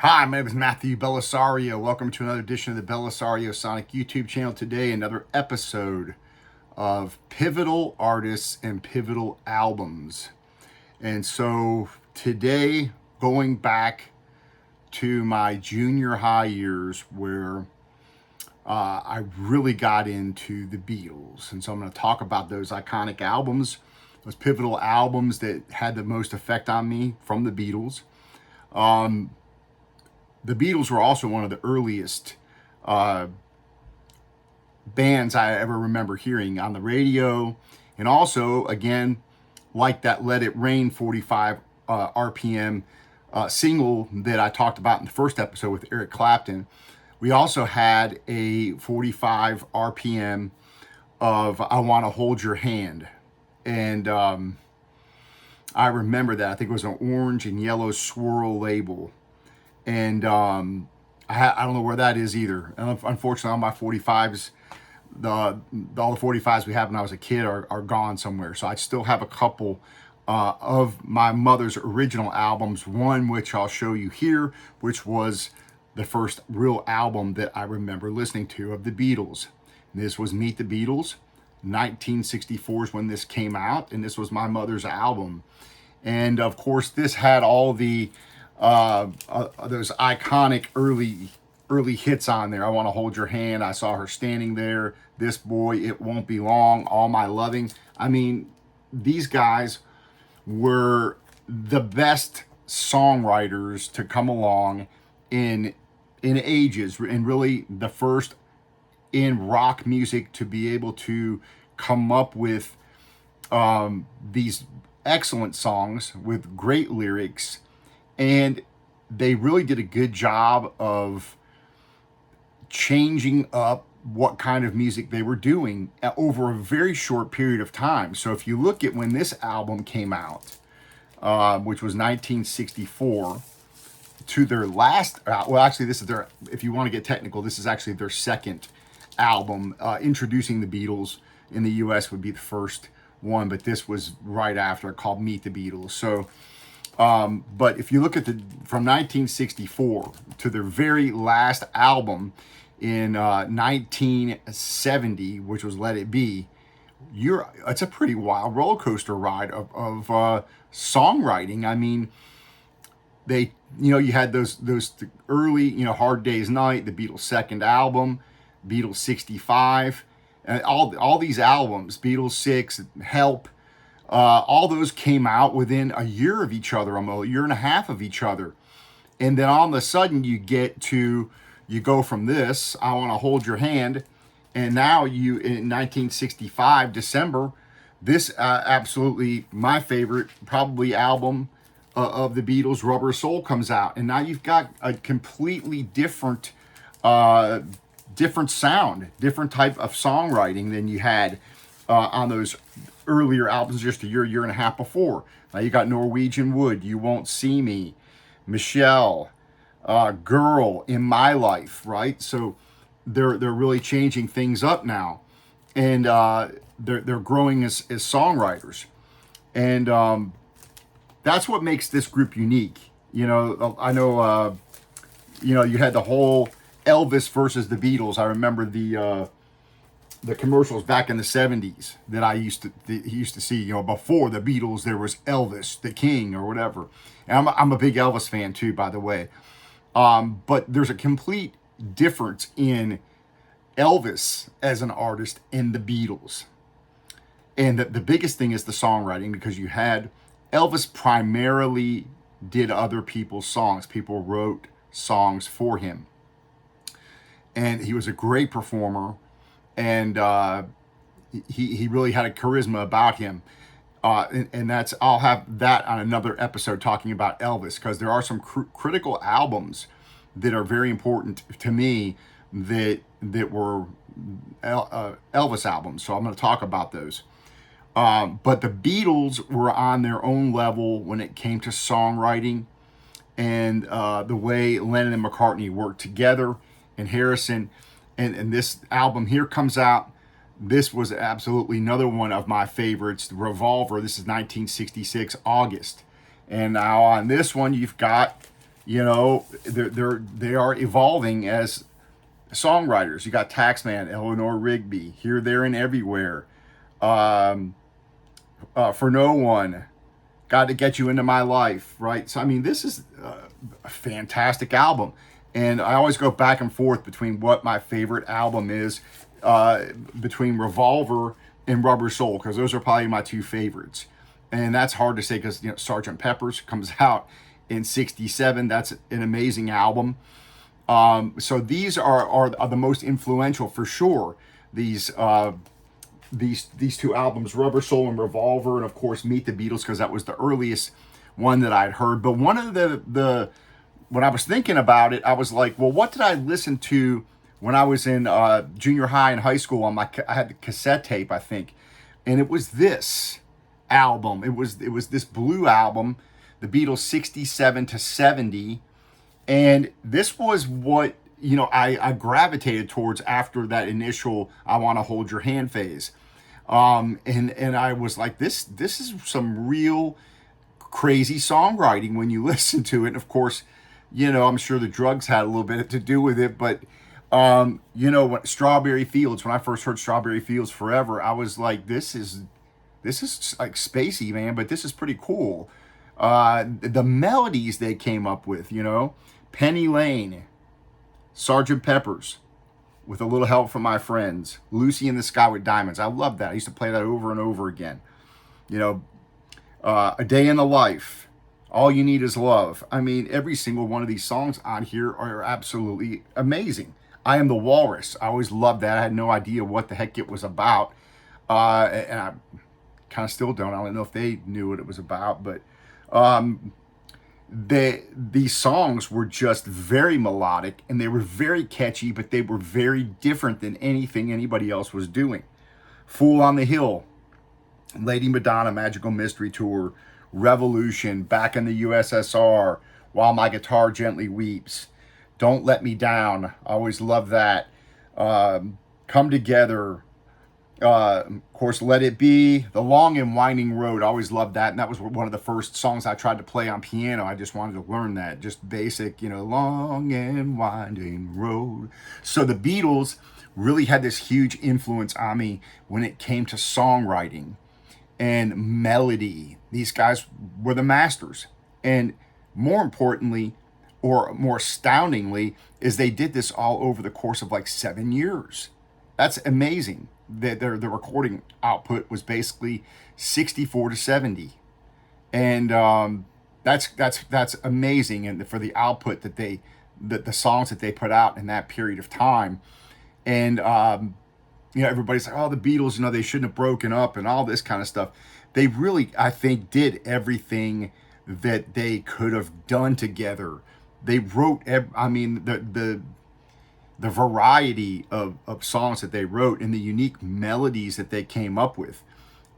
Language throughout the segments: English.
Hi, my name is Matthew Belisario. Welcome to another edition of the Belisario Sonic YouTube channel. Today, another episode of pivotal artists and pivotal albums. And so today, going back to my junior high years where I really got into the Beatles. And so I'm going to talk about those iconic albums, those pivotal albums that had the most effect on me from the Beatles. The Beatles were also one of the earliest bands I ever remember hearing on the radio. And also, again, like that Let It Rain 45 RPM single that I talked about in the first episode with Eric Clapton, we also had a 45 RPM of I Want to Hold Your Hand. And I remember that. I think it was an orange and yellow swirl label. And I don't know where that is either. And unfortunately, all my 45s, all the 45s we had when I was a kid are gone somewhere. So I still have a couple of my mother's original albums. One which I'll show you here, which was the first real album that I remember listening to of the Beatles. This was Meet the Beatles. 1964 is when this came out, and this was my mother's album. And of course, this had all the those iconic early hits on there. I Want to Hold Your Hand, I Saw Her Standing There, This Boy, It Won't Be Long, All My Loving. I mean, these guys were the best songwriters to come along in ages, and really the first in rock music to be able to come up with these excellent songs with great lyrics. And they really did a good job of changing up what kind of music they were doing over a very short period of time. So if you look at when this album came out, which was 1964, to their last, well, actually, this is their, if you want to get technical, this is actually their second album. Introducing the Beatles in the US would be the first one, but this was right after, called Meet the Beatles. So but if you look at from 1964 to their very last album in 1970, which was Let It Be, it's a pretty wild roller coaster ride of songwriting. I mean, you had those early, Hard Day's Night, the Beatles' second album, Beatles 65, and all these albums, Beatles 6, Help. All those came out within a year of each other, a year and a half of each other. And then all of a sudden you go from this, I Want to Hold Your Hand, and now in 1965, December, this absolutely my favorite, probably album of the Beatles, Rubber Soul, comes out. And now you've got a completely different sound, different type of songwriting than you had on those earlier albums just a year and a half before. Now you got Norwegian Wood, You Won't See Me, Michelle, Girl, In My Life, right? So they're really changing things up now, and they're growing as songwriters, and that's what makes this group unique. I know you had the whole Elvis versus the Beatles. I remember the commercials back in the 70s that I used to see. Before the Beatles, there was Elvis, the King, or whatever. And I'm a big Elvis fan too, by the way. But there's a complete difference in Elvis as an artist and the Beatles. And the biggest thing is the songwriting, because you had Elvis primarily did other people's songs. People wrote songs for him. And he was a great performer. And he really had a charisma about him, and I'll have that on another episode talking about Elvis, because there are some critical albums that are very important to me that were Elvis albums. So I'm going to talk about those. But the Beatles were on their own level when it came to songwriting, and the way Lennon and McCartney worked together, and Harrison. And this album here comes out. This was absolutely another one of my favorites, Revolver. This is 1966, August. And now on this one, you've got You know, they are evolving as songwriters. You got Taxman, Eleanor Rigby, Here, There, and Everywhere, um, For No One, Got to Get You Into My Life, right? So, I mean, this is a fantastic album. And I always go back and forth between what my favorite album is, between Revolver and Rubber Soul, because those are probably my two favorites. And that's hard to say because, you know, Sgt. Pepper's comes out in '67. That's an amazing album. So these are the most influential for sure. These two albums, Rubber Soul and Revolver, and of course Meet the Beatles, because that was the earliest one that I'd heard. But one of the when I was thinking about it, I was like, well, what did I listen to when I was in junior high and high school? I had the cassette tape, I think, and it was this album. It was this Blue album, the Beatles '67 to '70, and this was what, you know, I gravitated towards after that initial "I Want to Hold Your Hand" phase. And I was like, this is some real crazy songwriting when you listen to it. And of course, you know, I'm sure the drugs had a little bit to do with it, but you know, when Strawberry Fields, when I first heard Strawberry Fields Forever, I was like, this is like spacey, man, but this is pretty cool. The melodies they came up with, you know, Penny Lane, Sergeant Pepper's, With a Little Help from My Friends, Lucy in the Sky with Diamonds. I love that. I used to play that over and over again. You know, A Day in the Life, All You Need Is Love. I mean, every single one of these songs on here are absolutely amazing. I Am the Walrus. I always loved that. I had no idea what the heck it was about. And I kind of still don't. I don't know if they knew what it was about, but these songs were just very melodic and they were very catchy, but they were very different than anything anybody else was doing. Fool on the Hill, Lady Madonna, Magical Mystery Tour, Revolution, Back in the USSR, While My Guitar Gently Weeps, Don't Let Me Down, I always love that. Come Together, of course, Let It Be, The Long and Winding Road. I always loved that. And that was one of the first songs I tried to play on piano. I just wanted to learn that. Just basic, you know, long and winding road. So the Beatles really had this huge influence on me when it came to songwriting and melody. These guys were the masters. And more importantly, or more astoundingly, is they did this all over the course of like 7 years. That's amazing. The recording output was basically 64 to 70, and that's amazing. And for the output that the songs that they put out in that period of time, and you know, everybody's like, oh, the Beatles, you know, they shouldn't have broken up and all this kind of stuff. They really, I think, did everything that they could have done together. They wrote, I mean, the variety of songs that they wrote and the unique melodies that they came up with.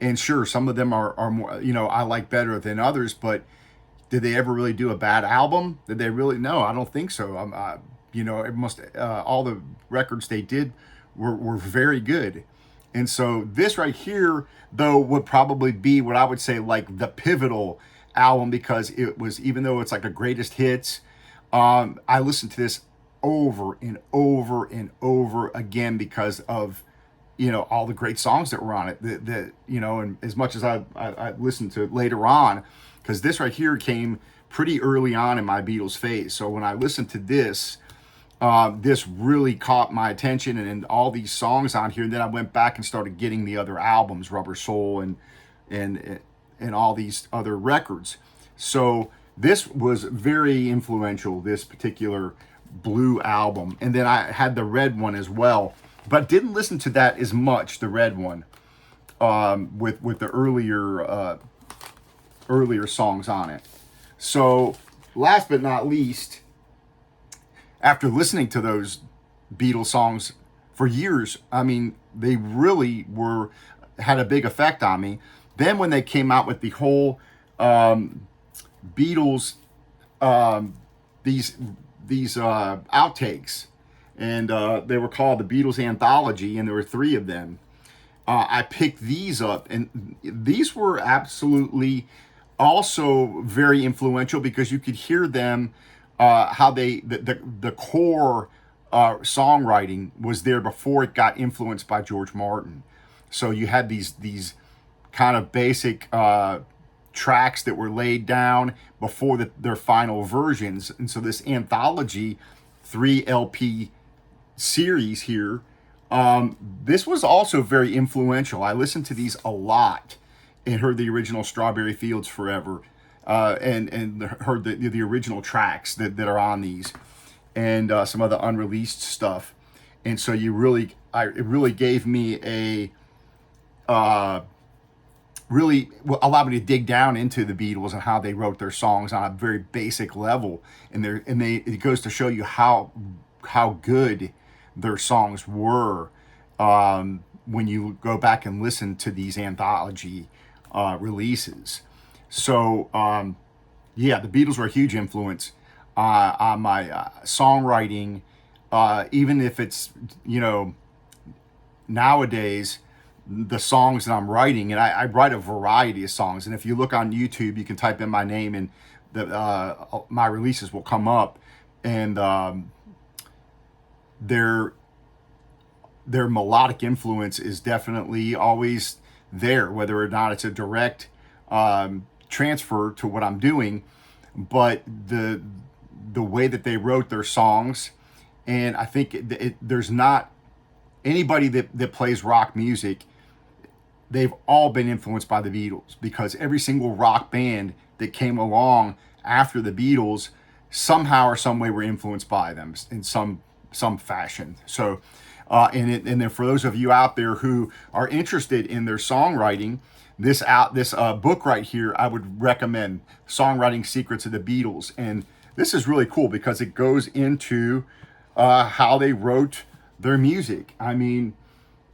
And sure, some of them are more, you know, I like better than others, but did they ever really do a bad album? Did they really? No, I don't think so. You know, it must, all the records they did were very good. And so this right here, though, would probably be what I would say like the pivotal album, because it was, even though it's like the greatest hits, I listened to this over and over and over again because of, you know, all the great songs that were on it. That you know, and as much as I listened to it later on, because this right here came pretty early on in my Beatles phase. So when I listened to this, this really caught my attention, and all these songs on here. And then I went back and started getting the other albums, Rubber Soul and all these other records. So this was very influential, this particular Blue album. And then I had the red one as well, but didn't listen to that as much, the red one, with the earlier songs on it. So last but not least, after listening to those Beatles songs for years, I mean, they really had a big effect on me. Then when they came out with the whole Beatles, these outtakes, and they were called the Beatles Anthology, and there were 3 of them. I picked these up, and these were absolutely also very influential because you could hear them how the core songwriting was there before it got influenced by George Martin. So you had these kind of basic tracks that were laid down before their final versions. And so this anthology 3 LP series here, this was also very influential. I listened to these a lot and heard the original Strawberry Fields Forever, and heard the original tracks that are on these, and some other unreleased stuff. And so it really gave me really allowed me to dig down into the Beatles and how they wrote their songs on a very basic level. And it goes to show you how good their songs were, when you go back and listen to these anthology releases. So yeah, the Beatles were a huge influence on my songwriting, even if it's, nowadays the songs that I'm writing, and I write a variety of songs. And if you look on YouTube, you can type in my name, and my releases will come up, and their melodic influence is definitely always there, whether or not it's a direct transfer to what I'm doing, but the way that they wrote their songs. And I think there's not anybody that plays rock music, they've all been influenced by the Beatles, because every single rock band that came along after the Beatles somehow or some way were influenced by them in some fashion. So and then for those of you out there who are interested in their songwriting, this book right here, I would recommend, Songwriting Secrets of the Beatles. And this is really cool because it goes into how they wrote their music. I mean,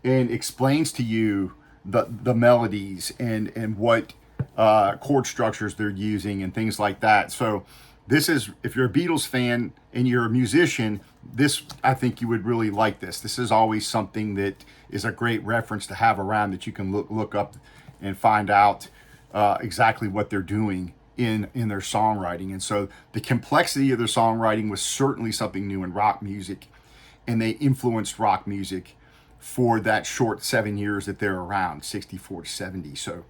and explains to you the melodies and what chord structures they're using and things like that. So this is, if you're a Beatles fan and you're a musician, this, I think you would really like this. This is always something that is a great reference to have around, that you can look up and find out exactly what they're doing in their songwriting. And so the complexity of their songwriting was certainly something new in rock music, and they influenced rock music for that short 7 years that they're around, 64 to 70. So,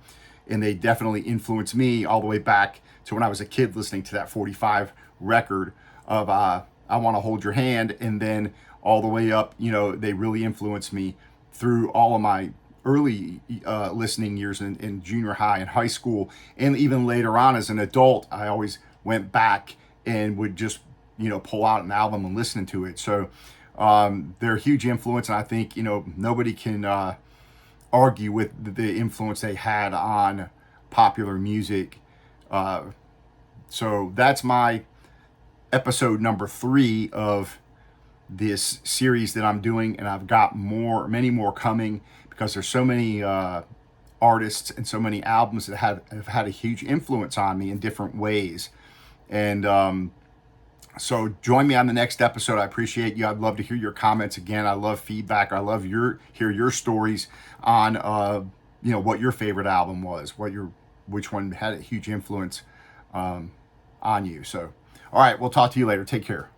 and they definitely influenced me all the way back to when I was a kid listening to that 45 record of I Want to Hold Your Hand, and then all the way up, they really influenced me through all of my early listening years in junior high and high school, and even later on as an adult. I always went back and would just pull out an album and listen to it. So they're a huge influence, and I think nobody can argue with the influence they had on popular music. So that's my episode number 3 of this series that I'm doing, and I've got many more coming, because there's so many artists and so many albums that have had a huge influence on me in different ways. And so join me on the next episode. I appreciate you. I'd love to hear your comments. Again, I love feedback. I love hear your stories on what your favorite album was, which one had a huge influence on you. So all right, we'll talk to you later. Take care.